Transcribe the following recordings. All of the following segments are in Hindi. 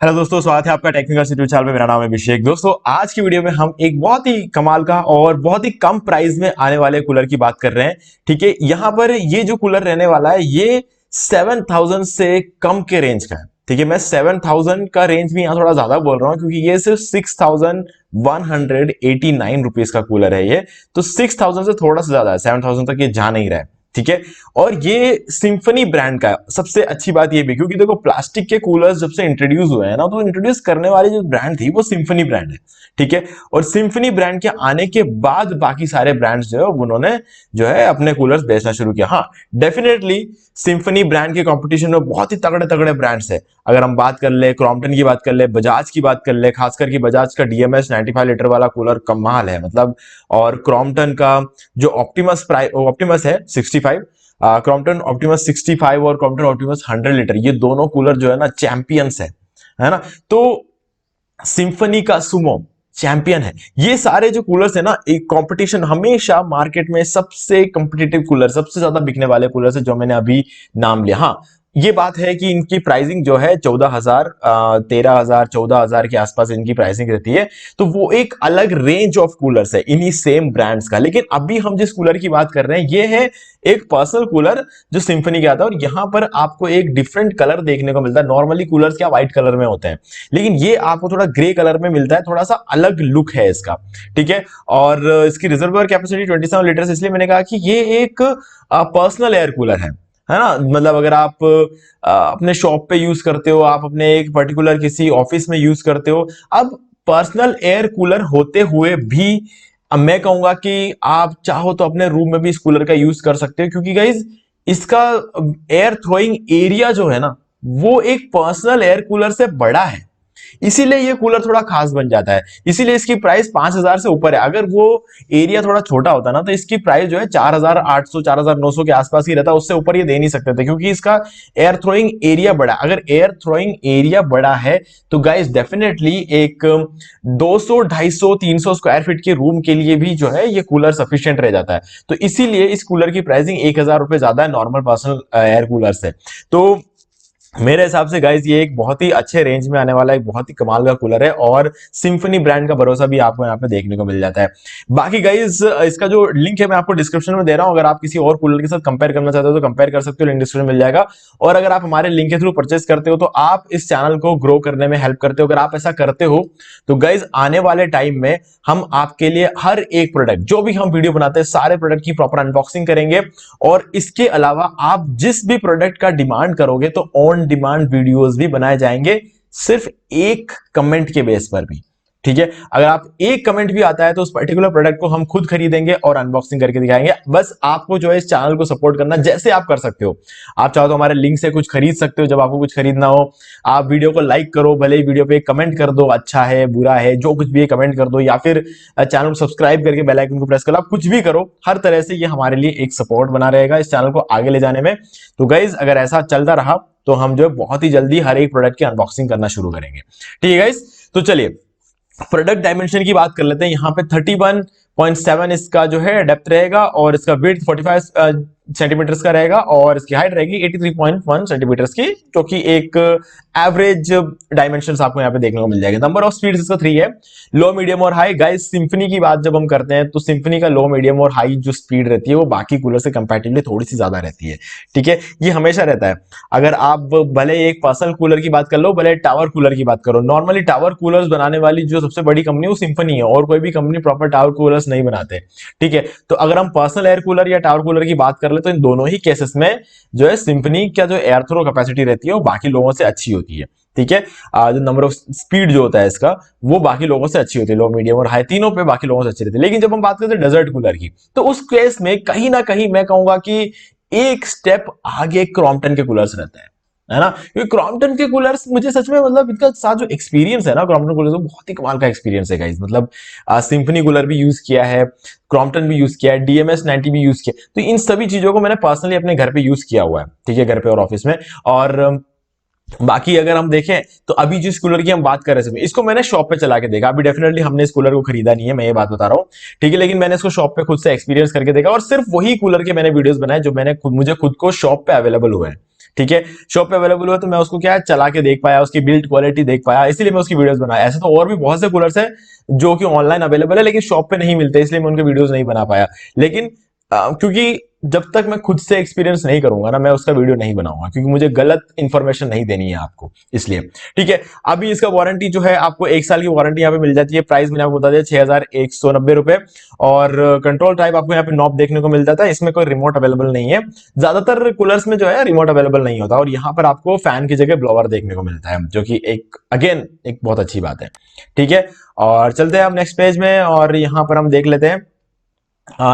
हेलो दोस्तों, स्वागत है आपका टेक्निकल यूट्यूब चैनल पे। मेरा नाम है अभिषेक। दोस्तों, आज की वीडियो में हम एक बहुत ही कमाल का और बहुत ही कम प्राइस में आने वाले कूलर की बात कर रहे हैं। ठीक है, यहां पर ये जो कूलर रहने वाला है ये 7000 से कम के रेंज का है। ठीक है, मैं 7000 का रेंज भी यहाँ थोड़ा ज्यादा बोल रहा हूँ क्योंकि ये सिर्फ 6189 रुपीज का कूलर है। ये तो 6000 से थोड़ा सा ज्यादा है, 7000 तक ये जा नहीं रहा है। ठीक है, और ये सिंफनी ब्रांड का है। सबसे अच्छी बात ये भी क्योंकि देखो, प्लास्टिक के कूलर्स जब से इंट्रोड्यूस हुए हैं ना, तो इंट्रोड्यूस करने वाली जो ब्रांड थी वो सिंफनी ब्रांड है। ठीक है, और सिंफनी ब्रांड के आने के बाद बाकी सारे ब्रांड्स जो है उन्होंने जो है अपने कूलर्स बेचना शुरू किया। हाँ, डेफिनेटली सिंफनी ब्रांड के कंपटीशन में बहुत ही तगड़े तगड़े ब्रांड्स है। अगर हम बात कर ले क्रॉम्पटन की, बात कर ले बजाज की, बात कर ले, खासकर की बजाज का डीएमएस 95 लीटर वाला कूलर कमाल है मतलब। और क्रॉम्पटन का जो ऑप्टिमस है 65, क्रॉम्पटन ऑप्टिमस 65 और क्रॉम्पटन ऑप्टिमस 100 लीटर, ये दोनों कूलर जो है ना चैंपियंस है ना। तो सिंफनी का सुमो चैंपियन है। ये सारे जो कूलर्स है ना, एक कंपटीशन हमेशा मार्केट में सबसे कंपिटिटिव कूलर, सबसे ज्यादा बिकने वाले कूलर से जो मैंने अभी नाम लिया। हाँ, ये बात है कि इनकी प्राइसिंग जो है 14,000, 13,000, 14,000 के आसपास इनकी प्राइसिंग रहती है। तो वो एक अलग रेंज ऑफ कूलर्स है इन्हीं सेम ब्रांड्स का। लेकिन अभी हम जिस कूलर की बात कर रहे हैं ये है एक पर्सनल कूलर जो सिंफनी का आता है, और यहां पर आपको एक डिफरेंट कलर देखने को मिलता है। नॉर्मली कूलर्स क्या व्हाइट कलर में होते हैं, लेकिन ये आपको थोड़ा ग्रे कलर में मिलता है, थोड़ा सा अलग लुक है इसका। ठीक है, और इसकी रिजर्वोयर कैपेसिटी 27 लीटर, इसलिए मैंने कहा कि ये एक पर्सनल एयर कूलर है ना। मतलब अगर आप अपने शॉप पे यूज करते हो, आप अपने एक पर्टिकुलर किसी ऑफिस में यूज करते हो, अब पर्सनल एयर कूलर होते हुए भी अब मैं कहूंगा कि आप चाहो तो अपने रूम में भी इस कूलर का यूज कर सकते हो, क्योंकि गाइज इसका एयर थ्रोइंग एरिया जो है ना वो एक पर्सनल एयर कूलर से बड़ा है। इसीलिए ये कूलर थोड़ा खास बन जाता है, इसीलिए इसकी प्राइस 5000 से ऊपर है। अगर वो एरिया थोड़ा छोटा होता ना तो इसकी प्राइस जो है 4800, 4900 के आसपास ही रहता, उससे ऊपर ये दे नहीं सकते थे, क्योंकि इसका एयर थ्रोइंग एरिया बड़ा। अगर एयर थ्रोइंग एरिया बड़ा है तो गाइस डेफिनेटली एक 200, 250, 300 स्क्वायर फीट के रूम के लिए भी जो है ये कूलर सफिशियंट रह जाता है। तो इसीलिए इस कूलर की प्राइसिंग 1000 रुपए ज्यादा है नॉर्मल पर्सनल एयर कूलर से। तो मेरे हिसाब से गाइज ये एक बहुत ही अच्छे रेंज में आने वाला एक बहुत ही कमाल का कूलर है, और सिंफनी ब्रांड का भरोसा भी आपको यहाँ पे देखने को मिल जाता है। बाकी गाइज इसका जो लिंक है मैं आपको डिस्क्रिप्शन में दे रहा हूं, अगर आप किसी और कूलर के साथ कंपेयर करना चाहते हो तो कंपेयर कर सकते हो, लिंक डिस्क्रिप्शन में मिल जाएगा। और अगर आप हमारे लिंक के थ्रू परचेस करते हो तो आप इस चैनल को ग्रो करने में हेल्प करते हो। अगर आप ऐसा करते हो तो गाइज आने वाले टाइम में हम आपके लिए हर एक प्रोडक्ट, जो भी हम वीडियो बनाते हैं, सारे प्रोडक्ट की प्रॉपर अनबॉक्सिंग करेंगे। और इसके अलावा आप जिस भी प्रोडक्ट का डिमांड करोगे तो ऑन डिमांड वीडियोस भी बनाए जाएंगे, सिर्फ एक कमेंट के बेस पर भी। ठीक है, अगर आप एक कमेंट भी आता है तो उस पर्टिकुलर प्रोडक्ट को हम खुद खरीदेंगे और अनबॉक्सिंग करके दिखाएंगे। बस आपको जो है इस चैनल को सपोर्ट करना, जैसे आप कर सकते हो। आप चाहो तो हमारे लिंक से कुछ खरीद सकते हो, जब आपको कुछ खरीदना हो। आप वीडियो को लाइक करो, भले ही वीडियो पे कमेंट कर दो, अच्छा है बुरा है जो कुछ भी है कमेंट कर दो, या फिर चैनल को सब्सक्राइब करके बेल आइकन को प्रेस करो। आप कुछ भी करो, हर तरह से ये हमारे लिए एक सपोर्ट बना रहेगा इस चैनल को आगे ले जाने में। तो गाइज अगर ऐसा चलता रहा तो हम जो है बहुत ही जल्दी हर एक प्रोडक्ट की अनबॉक्सिंग करना शुरू करेंगे। ठीक है गाइज, तो चलिए प्रोडक्ट डायमेंशन की बात कर लेते हैं। यहाँ पे 31.7 इसका जो है डेप्थ रहेगा, और इसका विड्थ 45 सेंटीमीटर्स का रहेगा, और इसकी हाइट रहेगी 83.1 सेंटीमीटर्स की, जो कि एक एवरेज डायमेंशंस आपको यहाँ पे देखने को मिल जाएगा। नंबर ऑफ स्पीड्स इसका 3 है, लो मीडियम और हाई। गाइस सिंफनी की बात जब हम करते हैं तो सिंफनी का लो मीडियम और हाई जो स्पीड रहती है वो बाकी कूलर से कंपैरेटिवली थोड़ी सी ज्यादा रहती है। ठीक है, ये हमेशा रहता है। अगर आप भले एक पर्सनल कूलर की बात कर लो, भले टावर कूलर की बात करो, नॉर्मली टावर कूलर्स बनाने वाली जो सबसे बड़ी कंपनी वो सिंफनी है, और कोई भी कंपनी प्रॉपर टावर कूलर्स नहीं बनाते। ठीक है, तो अगर हम पर्सनल एयर कूलर या टावर कूलर की बात कर ले तो इन दोनों ही केसेस में जो है सिंफनी का जो एयर थ्रो कैपेसिटी रहती है वो बाकी लोगों से अच्छी होती है। ठीक है, जो नंबर ऑफ स्पीड जो होता है इसका वो बाकी लोगों से अच्छी होती है, लो मीडियम और हाई तीनों पे बाकी लोगों से अच्छी रहती है। लेकिन जब हम बात करते हैं डेजर्ट कूलर की, तो उस केस में कहीं ना कहीं मैं कहूंगा कि एक स्टेप आगे क्रॉम्पटन के कूलर्स रहते हैं, है ना। क्योंकि क्रॉम्पटन के कूलर्स मुझे सच में मतलब इनका साथ जो एक्सपीरियंस है ना क्रॉम्पटन कूलर्स, बहुत ही कमाल का एक्सपीरियंस है गाइस। मतलब सिंफनी कूलर भी यूज किया है, क्रॉम्पटन भी यूज किया है, डीएमएस 90 भी यूज किया, तो इन सभी चीजों को मैंने पर्सनली अपने घर पे यूज किया हुआ है। ठीक है, घर पे और ऑफिस में। और बाकी अगर हम देखें तो अभी जिस कूलर की हम बात कर रहे थे इसको मैंने शॉप पे चला के देखा। अभी डेफिनेटली हमने इस कूलर को खरीदा नहीं है, मैं ये बात बता रहा हूँ। ठीक है, लेकिन मैंने इसको शॉप पे खुद से एक्सपीरियंस करके देखा, और सिर्फ वही कूलर के मैंने वीडियोस बनाए जो मुझे खुद को शॉप पे अवेलेबल हुए हैं। ठीक है, शॉप पे अवेलेबल हुआ तो मैं उसको क्या चला के देख पाया, उसकी बिल्ड क्वालिटी देख पाया, इसीलिए मैं उसकी वीडियोस बनाया। ऐसे तो और भी बहुत से कूलर्स है जो कि ऑनलाइन अवेलेबल है लेकिन शॉप पे नहीं मिलते, इसलिए मैं उनके वीडियोस नहीं बना पाया। लेकिन क्योंकि जब तक मैं खुद से एक्सपीरियंस नहीं करूंगा ना, मैं उसका वीडियो नहीं बनाऊंगा, क्योंकि मुझे गलत इंफॉर्मेशन नहीं देनी है आपको, इसलिए। ठीक है, अभी इसका वारंटी जो है आपको 1 साल की वारंटी यहाँ पे मिल जाती है। प्राइस मैंने आपको बता दिया 6,190 रुपए। और कंट्रोल टाइप आपको यहाँ पे नॉब देखने को मिल जाता है, इसमें कोई रिमोट अवेलेबल नहीं है। ज्यादातर कूलर्स में जो है रिमोट अवेलेबल नहीं होता, और यहाँ पर आपको फैन की जगह ब्लोअर देखने को मिलता है, जो कि एक अगेन एक बहुत अच्छी बात है। ठीक है, और चलते हैं हम नेक्स्ट पेज में, और यहाँ पर हम देख लेते हैं।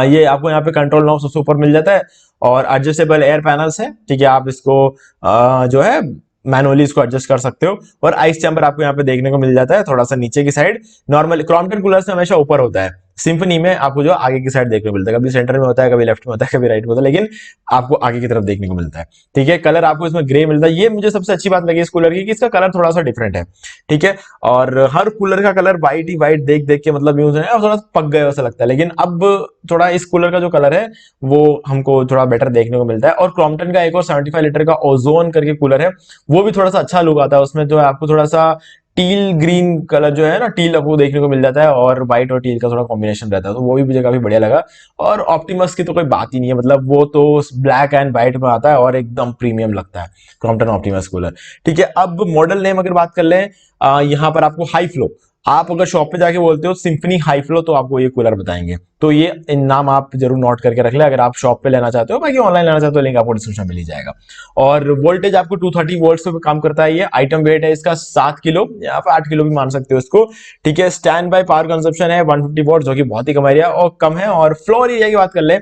ये आपको यहाँ पे कंट्रोल नॉब सबसे ऊपर मिल जाता है, और एडजस्टेबल एयर पैनल्स है। ठीक है, आप इसको जो है मैनुअली इसको एडजस्ट कर सकते हो। और आइस चैम्बर आपको यहाँ पे देखने को मिल जाता है थोड़ा सा नीचे की साइड। नॉर्मल क्रॉम्पटन कूलर्स में हमेशा ऊपर होता है, सिंफनी में आपको जो आगे की साइड देखने को मिलता है, कभी सेंटर में होता है, कभी लेफ्ट में होता है, कभी राइट में होता है, लेकिन आपको आगे की तरफ देखने को मिलता है। ठीक है, कलर आपको इसमें ग्रे मिलता है। ये मुझे सबसे अच्छी बात लगी इस कूलर की कि इसका कलर थोड़ा सा डिफरेंट है। ठीक है, और हर कूलर का कलर व्हाइट ही व्हाइट देख देख के मतलब यूज है और थोड़ा पक गए वैसा लगता है, लेकिन अब थोड़ा इस कूलर का जो कलर है वो हमको थोड़ा बेटर देखने को मिलता है। और क्रॉम्पटन का एक और 75 लीटर का ओजोन करके कूलर है, वो भी थोड़ा सा अच्छा लुक आता है उसमें, जो है आपको थोड़ा सा टील ग्रीन कलर जो है ना, टील आपको देखने को मिल जाता है, और व्हाइट और टील का थोड़ा कॉम्बिनेशन रहता है, तो वो भी मुझे काफी बढ़िया लगा। और ऑप्टिमस की तो कोई बात ही नहीं है, मतलब वो तो ब्लैक एंड व्हाइट में आता है और एकदम प्रीमियम लगता है क्रॉम्पटन ऑप्टिमस कूलर। ठीक है, अब मॉडल नेम अगर बात कर लें, यहाँ पर आपको हाई फ्लो, आप अगर शॉप पे जाके बोलते हो सिंफनी हाई फ्लो तो आपको ये कूलर बताएंगे, तो ये इन नाम आप जरूर नोट करके रख ले अगर आप शॉप पे लेना चाहते हो। बाकी ऑनलाइन लेना चाहते हो लिंक आपको डिस्क्रिप्शन में मिल ही जाएगा। और वोल्टेज आपको 230 वोल्ट पे काम करता है। ये आइटम वेट है इसका 7 किलो, यहाँ पे 8 किलो भी मान सकते हो इसको। ठीक है, स्टैंड बाय पावर कंजप्शन है 150 वॉट, जो कि बहुत ही कम एरिया और कम है। और फ्लोर एरिया की बात कर ले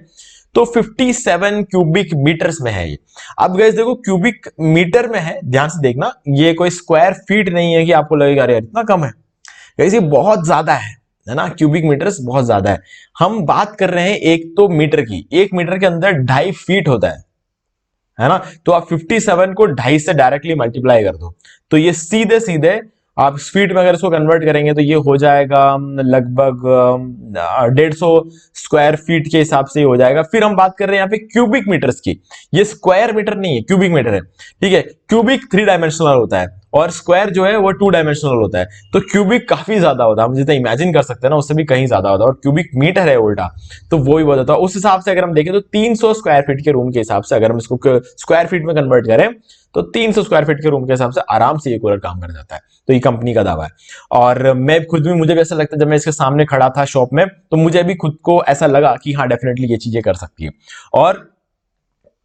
तो 57 क्यूबिक मीटर्स में है ये। अब गाइस देखो क्यूबिक मीटर में है, ध्यान से देखना, ये कोई स्क्वायर फीट नहीं है कि आपको लगेगा अरे इतना कम है। गाइस ये बहुत ज्यादा है ना, क्यूबिक मीटर्स बहुत ज्यादा है। हम बात कर रहे हैं एक तो मीटर की, 1 मीटर के अंदर 2.5 फीट होता है ना, तो आप 57 को 2.5 से डायरेक्टली मल्टीप्लाई कर दो, तो ये सीधे सीधे आप फीट में अगर इसको कन्वर्ट करेंगे तो ये हो जाएगा लगभग 150 स्क्वायर फीट के हिसाब से ही हो जाएगा। फिर हम बात कर रहे हैं यहाँ पे क्यूबिक मीटर्स की, ये स्क्वायर मीटर नहीं है, क्यूबिक मीटर है। ठीक है, क्यूबिक 3 डायमेंशनल होता है और स्क्वायर जो है वो 2 डायमेंशनल होता है, तो क्यूबिक काफी ज्यादा होता है, हम जितना इमेजिन कर सकते हैं ना उससे भी कहीं ज्यादा होता है। और क्यूबिक मीटर है उल्टा, तो वो भी बहुत होता है। उस हिसाब से अगर हम देखें तो 300 स्क्वायर फीट के रूम के हिसाब से अगर हम इसको स्क्वायर फीट में कन्वर्ट करें तो 300 स्क्वायर फीट के रूम के हिसाब से आराम से ये कूलर काम कर जाता है, तो ये कंपनी का दावा है। और मैं खुद भी, मुझे भी ऐसा लगता है जब मैं इसके सामने खड़ा था शॉप में, तो मुझे भी खुद को ऐसा लगा कि हाँ डेफिनेटली ये चीजें कर सकती है। और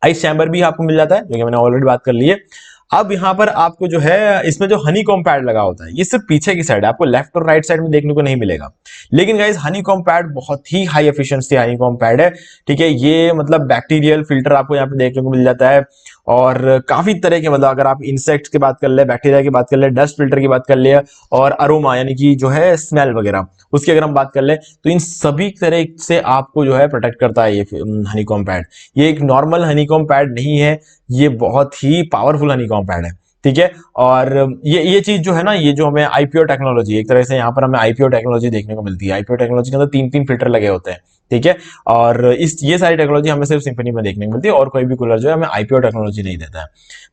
आइस चैम्बर भी आपको मिल जाता है, जो कि मैंने ऑलरेडी बात कर ली है। अब यहाँ पर आपको जो है इसमें जो हनी कॉम पैड लगा होता है, ये सिर्फ पीछे की साइड है, आपको लेफ्ट और राइट साइड में देखने को नहीं मिलेगा। लेकिन गाइस हनी कॉम पैड बहुत ही high efficiency honey comb pad है। ठीक है, ये मतलब बैक्टीरियल फिल्टर आपको यहाँ पे देखने को मिल जाता है, और काफी तरह के, मतलब अगर आप इंसेक्ट्स की बात कर ले, बैक्टीरिया की बात कर ले, डस्ट फिल्टर की बात कर ले, और अरोमा यानी कि जो है स्मेल वगैरह उसकी अगर हम बात कर ले, तो इन सभी तरह से आपको जो है प्रोटेक्ट करता है ये हनीकॉम पैड। ये एक नॉर्मल हनीकॉम पैड नहीं है, ये बहुत ही पावरफुल हनीकॉम पैड है। ठीक है, और ये चीज जो है ना, ये जो हमें आईपीओ टेक्नोलॉजी, एक तरह से यहाँ पर हमें आईपीओ टेक्नोलॉजी देखने को मिलती है। आईपीओ टेक्नोलॉजी के अंदर 3-3 फिल्टर लगे होते हैं। ठीक है, और ये सारी टेक्नोलॉजी हमें सिर्फ सिंफनी में देखने को मिलती है, और कोई भी कूलर जो है हमें आईपीओ टेक्नोलॉजी नहीं देता है।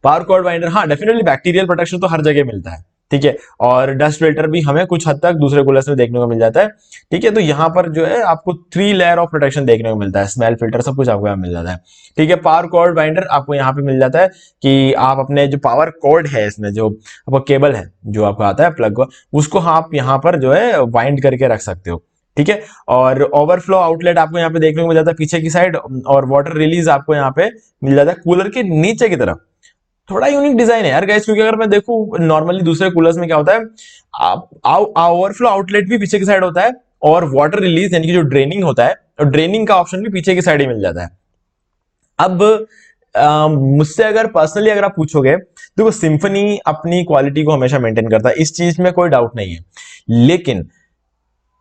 पावर कॉर्ड बाइंडर, हाँ डेफिनेटली बैक्टीरियल प्रोटेक्शन तो हर जगह मिलता है। ठीक है, और डस्ट फिल्टर भी हमें कुछ हद तक दूसरे कूलर्स में देखने को मिल जाता है। ठीक है, तो यहाँ पर जो है आपको 3 लेयर ऑफ प्रोटेक्शन देखने को मिलता है, स्मेल फिल्टर सब कुछ आपको यहाँ मिल जाता है। ठीक है, पावर कॉर्ड बाइंडर आपको यहाँ पे मिल जाता है कि आप अपने जो पावर कॉर्ड है, इसमें जो आपका केबल है जो आपको आता है प्लग, उसको आप यहाँ पर जो है वाइंड करके रख सकते हो। ठीक है, और ओवरफ्लो आउटलेट आपको यहाँ पे देखने को मिल जाता है पीछे की साइड, और वाटर रिलीज आपको यहाँ पे मिल जाता है कूलर के नीचे की तरफ। थोड़ा यूनिक डिजाइन है यार गाइस, क्योंकि अगर मैं देखूं नॉर्मली दूसरे कूलर्स में क्या होता है, ओवरफ्लो आउटलेट भी पीछे की साइड होता है, और वाटर रिलीज यानी कि जो ड्रेनिंग होता है, और ड्रेनिंग का ऑप्शन भी पीछे की साइड ही मिल जाता है। अब मुझसे अगर पर्सनली अगर आप पूछोगे, देखो सिंफनी अपनी क्वालिटी को हमेशा मेंटेन करता है, इस चीज में कोई डाउट नहीं है, लेकिन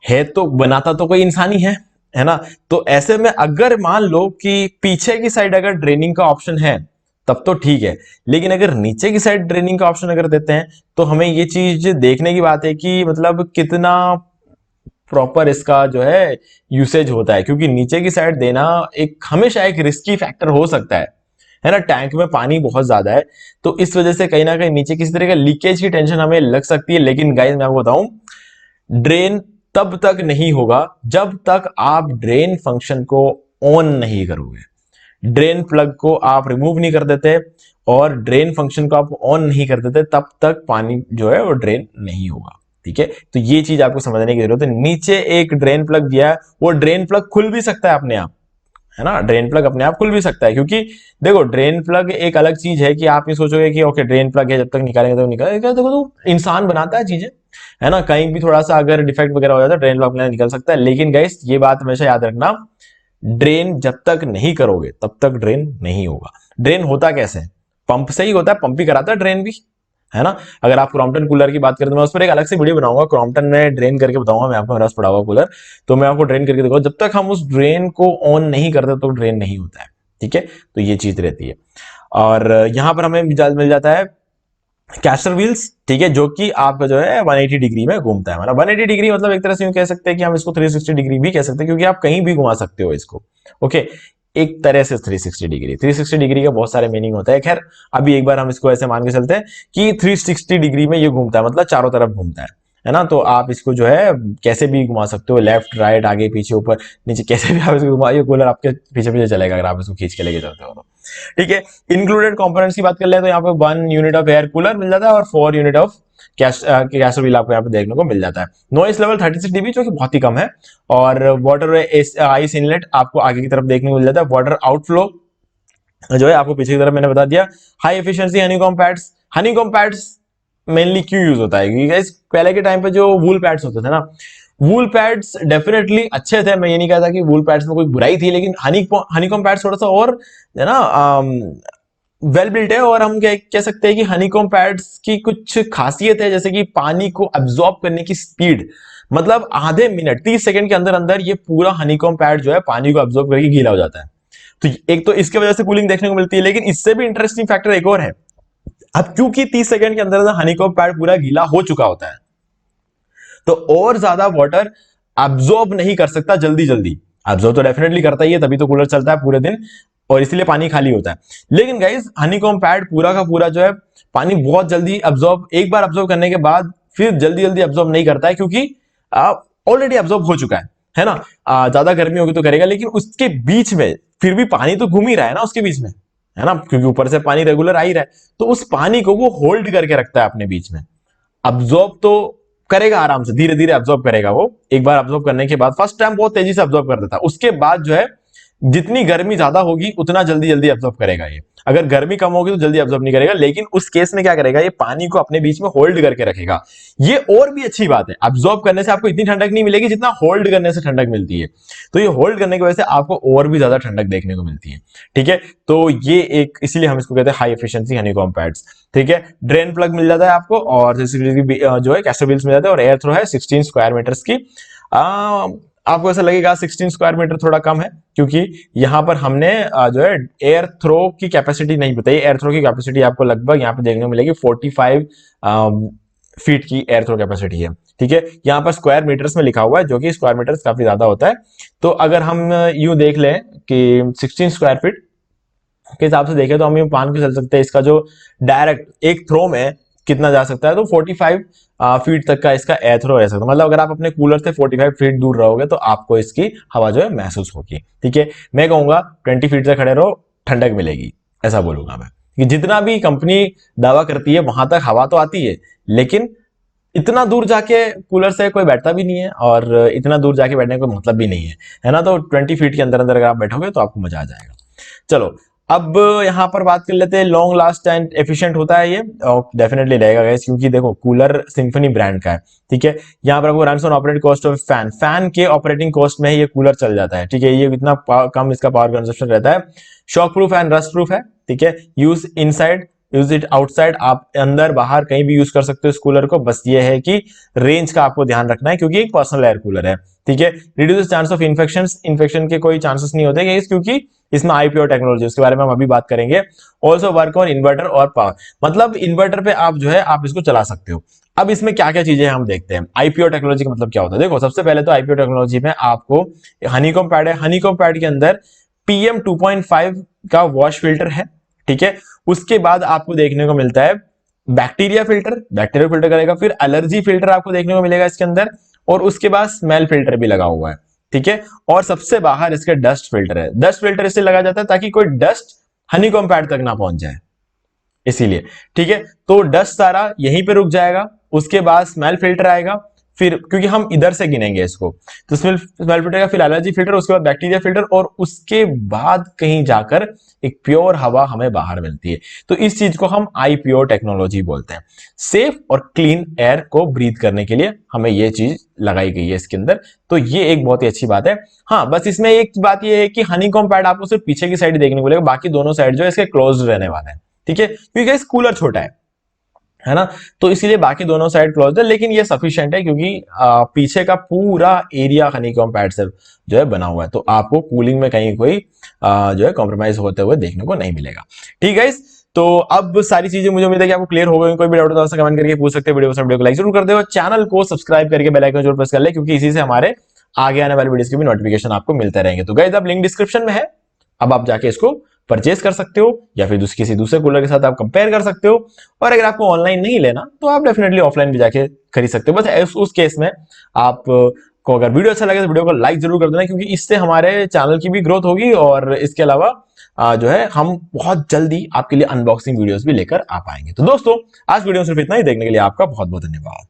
है तो बनाता तो कोई इंसान ही है ना। तो ऐसे में अगर मान लो कि पीछे की साइड अगर ड्रेनिंग का ऑप्शन है तब तो ठीक है, लेकिन अगर नीचे की साइड ड्रेनिंग का ऑप्शन अगर देते हैं तो हमें ये चीज देखने की बात है कि मतलब कितना प्रॉपर इसका जो है यूसेज होता है, क्योंकि नीचे की साइड देना एक हमेशा एक रिस्की फैक्टर हो सकता है। है ना, टैंक में पानी बहुत ज्यादा है, तो इस वजह से कहीं ना कहीं नीचे किसी तरह का लीकेज की टेंशन हमें लग सकती है। लेकिन गाइस मैं आपको बताऊं, ड्रेन तब तक नहीं होगा जब तक आप ड्रेन फंक्शन को ऑन नहीं करोगे। ड्रेन प्लग को आप रिमूव नहीं कर देते और ड्रेन फंक्शन को आप ऑन नहीं कर देते, तब तक पानी जो है वो ड्रेन नहीं होगा। ठीक है, तो ये चीज आपको समझने की जरूरत है। नीचे एक ड्रेन प्लग दिया है, वो ड्रेन प्लग खुल भी सकता है अपने आप, है ना, ड्रेन प्लग अपने आप खुल भी सकता है। क्योंकि देखो ड्रेन प्लग एक अलग चीज है कि आप ये सोचोगे कि ओके ड्रेन प्लग है, जब तक निकालेंगे तब निकालेगा। देखो तो इंसान बनाता है चीजें, है ना, कहीं भी थोड़ा सा अगर डिफेक्ट वगैरह हो जाता है ड्रेन प्लग अपने आप निकल सकता है। लेकिन गाइस ये बात हमेशा याद रखना, ड्रेन जब तक नहीं करोगे तब तक ड्रेन नहीं होगा। ड्रेन होता कैसे है? पंप से ही होता है, पंप ही कराता है ड्रेन भी, है ना। अगर आप क्रॉम्पटन कूलर की बात करें तो मैं उस पर एक अलग से वीडियो बनाऊंगा, क्रॉम्पटन में ड्रेन करके बताऊंगा मैं आपको, मेरा पास पड़ा हुआ कूलर, तो मैं आपको ड्रेन करके दिखाऊंगा। जब तक हम उस ड्रेन को ऑन नहीं करते तो ड्रेन नहीं होता है। ठीक है, तो ये चीज रहती है। और यहां पर हमें मिल जाता है कैस्टर व्हील्स, ठीक है, जो कि आपका जो है 180 डिग्री में घूमता है। मतलब 180 डिग्री मतलब एक तरह से यूं कह सकते हैं कि हम इसको 360 डिग्री भी कह सकते हैं, क्योंकि आप कहीं भी घुमा सकते हो इसको। ओके, एक तरह से 360 डिग्री का बहुत सारे मीनिंग होता है। खैर अभी एक बार हम इसको ऐसे मान के चलते हैं कि 360 डिग्री में ये घूमता है, मतलब चारों तरफ घूमता है ना। तो आप इसको जो है कैसे भी घुमा सकते हो, लेफ्ट राइट आगे पीछे ऊपर नीचे, कैसे भी आप इसको घुमाइए, कूलर आपके पीछे पीछे चलेगा अगर आप इसको खींच के लेके चलते हो तो। ठीक है, इंक्लूडेड कंपोनेंट्स की बात कर ले तो यहाँ पे 1 यूनिट ऑफ एयर कूलर मिल जाता है और 4 यूनिट ऑफ कैस्टर व्हील आपको यहाँ पे देखने को मिल जाता है। नॉइस लेवल 36 dB जो कि बहुत ही कम है। और वाटर आइस इनलेट आपको आगे की तरफ देखने को मिल जाता है। वाटर आउटफ्लो जो है आपको पीछे की तरफ मैंने बता दिया। High efficiency honeycomb pads, honeycomb pads mainly क्यों यूज होता है, क्योंकि पहले के टाइम पे जो वूल पैड्स होते थे ना, वूल पैड्स डेफिनेटली अच्छे थे, मैं ये नहीं कहता कि वूल पैड्स में कोई बुराई थी, लेकिन हनीकॉम्ब पैड्स थोड़ा सा और है ना वेल बिल्ट है। और हम कह सकते हैं कि हनीकॉम्ब पैड्स की कुछ खासियत है, जैसे कि पानी को अब्सॉर्ब करने की स्पीड, मतलब आधे मिनट 30 सेकंड के अंदर अंदर ये पूरा हनीकॉम्ब पैड जो है पानी को अब्सॉर्ब करके गीला हो जाता है। तो एक तो इसके वजह से कूलिंग देखने को मिलती है, लेकिन इससे भी इंटरेस्टिंग फैक्टर एक और है। अब क्योंकि 30 सेकंड के अंदर अंदर हनीकॉम्ब पैड पूरा गीला हो चुका होता है, तो और ज्यादा वाटर अब्सॉर्ब नहीं कर सकता जल्दी जल्दी। अब्सॉर्ब तो डेफिनेटली करता ही है, तभी तो कूलर चलता है पूरे दिन और इसीलिए पानी खाली होता है। लेकिन गाइस हनीकॉम्ब पैड पूरा का पूरा जो है पानी बहुत जल्दी अब्सॉर्ब, एक बार अब्सॉर्ब करने के बाद फिर जल्दी जल्दी अब्सॉर्ब नहीं करता है, क्योंकि ऑलरेडी अब्सॉर्ब हो चुका है ना। ज्यादा गर्मी होगी तो करेगा, लेकिन उसके बीच में फिर भी पानी तो घूम ही रहा है ना उसके बीच में, है ना, क्योंकि ऊपर से पानी रेगुलर आ ही रहा है, तो उस पानी को वो होल्ड करके रखता है अपने बीच में। अब्सॉर्ब तो करेगा आराम से, धीरे धीरे अब्सॉर्ब करेगा वो। एक बार अब्सॉर्ब करने के बाद फर्स्ट टाइम बहुत तेजी से अब्सॉर्ब कर देता है, उसके बाद जो है जितनी गर्मी ज्यादा होगी उतना जल्दी जल्दी अब्सॉर्ब करेगा ये। अगर गर्मी कम होगी तो जल्दी अब्सॉर्ब नहीं करेगा, लेकिन उस केस में क्या करेगा, ये पानी को अपने बीच में होल्ड करके रखेगा। ये और भी अच्छी बात है, अब्सॉर्ब करने से आपको इतनी ठंडक नहीं मिलेगी जितना होल्ड करने से ठंडक मिलती है। तो ये होल्ड करने की वजह से आपको और भी ज्यादा ठंडक देखने को मिलती है। ठीक है, तो ये एक, इसीलिए हम इसको कहते हैं हाई एफिशिएंसी हनीकॉम्ब पैड्स। ठीक है, ड्रेन प्लग मिल जाता है आपको, और जो है कैस्टर व्हील्स मिल जाता है, और एयर थ्रो है 16 स्क्वायर मीटर्स की। आपको ऐसा लगेगा 16 स्क्वायर मीटर थोड़ा कम है, क्योंकि यहां पर हमने जो है एयर थ्रो की कैपेसिटी नहीं बताई। एयर थ्रो की कैपेसिटी आपको लगभग यहां पे देखने को मिलेगी 45 फीट की एयर थ्रो कैपेसिटी है। ठीक है, यहां पर स्क्वायर मीटर्स में लिखा हुआ है, जो कि स्क्वायर मीटर्स काफी ज्यादा होता है। तो अगर हम यूं देख लें कि 16 स्क्वायर फीट के हिसाब से देखें तो हम ये मान के चल सकते हैं इसका जो डायरेक्ट एक थ्रो में कितना जा सकता है, तो 45 फीट तक का इसका एयर थ्रो रह सकता है। मतलब अगर आप अपने कूलर से 45 फीट दूर रहोगे तो आपको इसकी हवा जो है महसूस होगी। ठीक है, मैं कहूंगा 20 फीट से खड़े रहो, ठंडक मिलेगी, ऐसा बोलूंगा मैं। कि जितना भी कंपनी दावा करती है वहां तक हवा तो आती है, लेकिन इतना दूर जाके कूलर से कोई बैठता भी नहीं है, और इतना दूर जाके बैठने का कोई मतलब भी नहीं है ना। तो 20 फीट के अंदर अंदर अगर आप बैठोगे तो आपको मजा आ जाएगा। चलो अब यहां पर बात कर लेते हैं, लॉन्ग लास्ट एंड एफिशिएंट होता है ये, और डेफिनेटली रहेगा गाइस, क्योंकि देखो कूलर सिम्फनी ब्रांड का है। ठीक है, यहां पर आपको runs on operating cost of fan, fan के ऑपरेटिंग कॉस्ट में ही ये कूलर चल जाता है। ठीक है, ये इतना कम इसका पावर कंजप्शन रहता है। Shock proof and rust proof है। ठीक है, use inside, use it outside, आप अंदर बाहर कहीं भी यूज कर सकते हो इस कूलर को। बस ये है कि रेंज का आपको ध्यान रखना है, क्योंकि एक पर्सनल एयर कूलर है। ठीक है, रिड्यूस चांस ऑफ इन्फेक्शन के कोई चांसेस नहीं होते, क्योंकि इसमें आईपीओ टेक्नोलॉजी, उसके बारे में हम अभी बात करेंगे। ऑल्सो वर्क ऑन इन्वर्टर और पावर, मतलब इन्वर्टर पे आप जो है आप इसको चला सकते हो। अब इसमें क्या क्या चीजें हम देखते हैं। आईपीओ टेक्नोलॉजी का मतलब क्या होता है, देखो सबसे पहले तो आईपीओ टेक्नोलॉजी में आपको हनीकॉम्ब पैड है, हनीकॉम्ब पैड के अंदर PM 2.5 का वॉश फिल्टर है। ठीक है। उसके बाद आपको देखने को मिलता है बैक्टीरिया फिल्टर करेगा, फिर एलर्जी फिल्टर आपको देखने को मिलेगा इसके अंदर, और उसके बाद स्मेल फिल्टर भी लगा हुआ है, ठीक है। और सबसे बाहर इसके डस्ट फिल्टर है। डस्ट फिल्टर इसलिए लगा जाता है ताकि कोई डस्ट हनीकॉम्ब पैड तक ना पहुंच जाए, इसीलिए, ठीक है। तो डस्ट सारा यहीं पे रुक जाएगा, उसके बाद स्मेल फिल्टर आएगा, फिर क्योंकि हम इधर से गिनेंगे इसको, तो स्मेल फिल्टर का, फिर एलर्जी फिल्टर, उसके बाद बैक्टीरिया फिल्टर, और उसके बाद कहीं जाकर एक प्योर हवा हमें बाहर मिलती है। तो इस चीज को हम आई प्योर टेक्नोलॉजी बोलते हैं। सेफ और क्लीन एयर को ब्रीथ करने के लिए हमें ये चीज लगाई गई है इसके अंदर। तो ये एक बहुत ही अच्छी बात है। हाँ, बस इसमें एक बात ये है कि हनीकॉम्ब पैड आपको सिर्फ पीछे की साइड देखने को मिलेगा, बाकी दोनों साइड जो है इसके क्लोज रहने वाले हैं, ठीक है, क्योंकि इस कूलर छोटा है ना, तो इसीलिए बाकी दोनों साइड क्लोज है। लेकिन ये सफिशिएंट है क्योंकि पीछे का पूरा एरिया हनीकॉम्ब पैड से जो है बना हुआ है, तो आपको कूलिंग में कहीं कोई जो है कॉम्प्रोमाइज होते हुए देखने को नहीं मिलेगा, ठीक है। तो अब सारी चीजें मुझे उम्मीद है कि आपको क्लियर हो गई। कोई भी डाउट हो तो कमेंट करके पूछ सकते हैं। वीडियो को लाइक जरूर कर दो, चैनल को सब्सक्राइब करके बेल आइकन जरूर प्रेस कर ले, क्योंकि इसी से हमारे आगे आने वाली वीडियोस के भी नोटिफिकेशन आपको मिलते रहेंगे। तो गाइस, अब लिंक डिस्क्रिप्शन में है, अब आप जाके इसको परचेज कर सकते हो, या फिर किसी दूसरे कूलर के साथ आप कंपेयर कर सकते हो। और अगर आपको ऑनलाइन नहीं लेना तो आप डेफिनेटली ऑफलाइन भी जाके खरीद सकते हो। बस उस केस में आप को अगर वीडियो अच्छा लगे तो वीडियो को लाइक जरूर कर देना, क्योंकि इससे हमारे चैनल की भी ग्रोथ होगी, और इसके अलावा जो है हम बहुत जल्दी आपके लिए अनबॉक्सिंग वीडियोस भी लेकर आ पाएंगे। तो दोस्तों, आज वीडियो सिर्फ इतना ही। देखने के लिए आपका बहुत बहुत धन्यवाद।